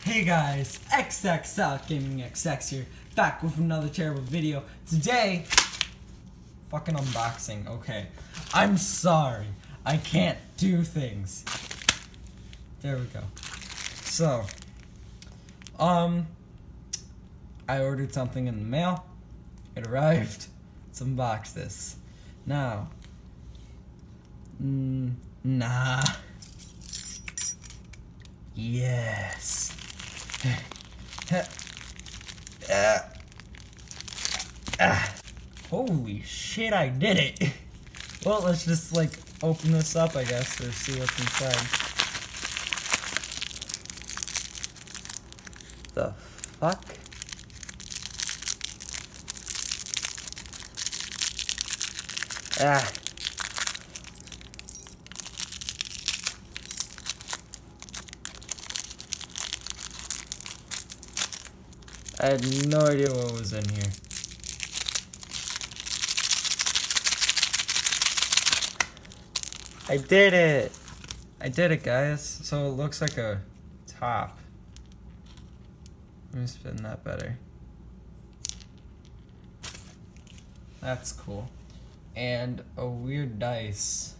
Hey guys, XXL Gaming XX here, back with another terrible video. Today, fucking unboxing, okay. I'm sorry, I can't do things. There we go. So, I ordered something in the mail, it arrived, let's unbox this. Now, nah. Yes. Holy shit, I did it. Well, let's just like open this up, I guess, or see what's inside. The fuck? I had no idea what was in here. I did it! I did it, guys. So it looks like a top. Let me spin that better. That's cool. And a weird dice.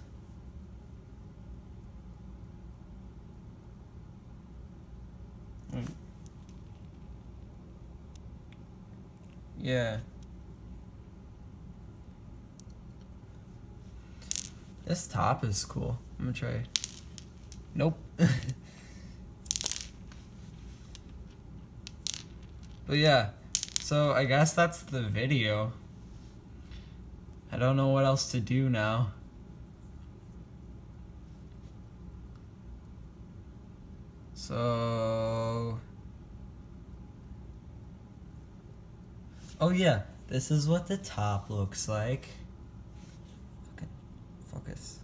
Yeah. This top is cool. I'm gonna try. Nope. But yeah, so I guess that's the video. I don't know what else to do now. So... oh yeah, this is what the top looks like. Okay, focus.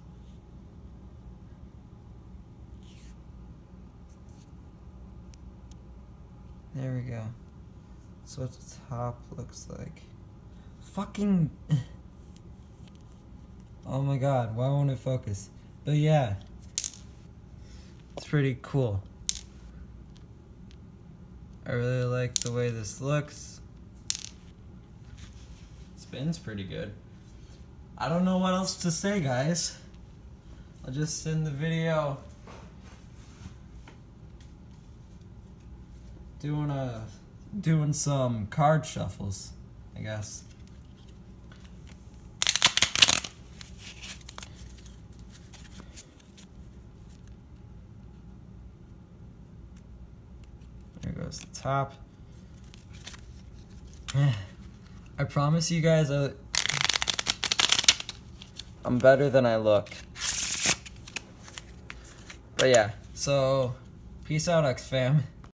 There we go. That's what the top looks like. Fucking... oh my god, why won't it focus? But yeah, it's pretty cool. I really like the way this looks. Spins pretty good. I don't know what else to say, guys. I'll just end the video doing some card shuffles, I guess. There goes the top. I promise you guys I'm better than I look. But yeah, so peace out, X fam.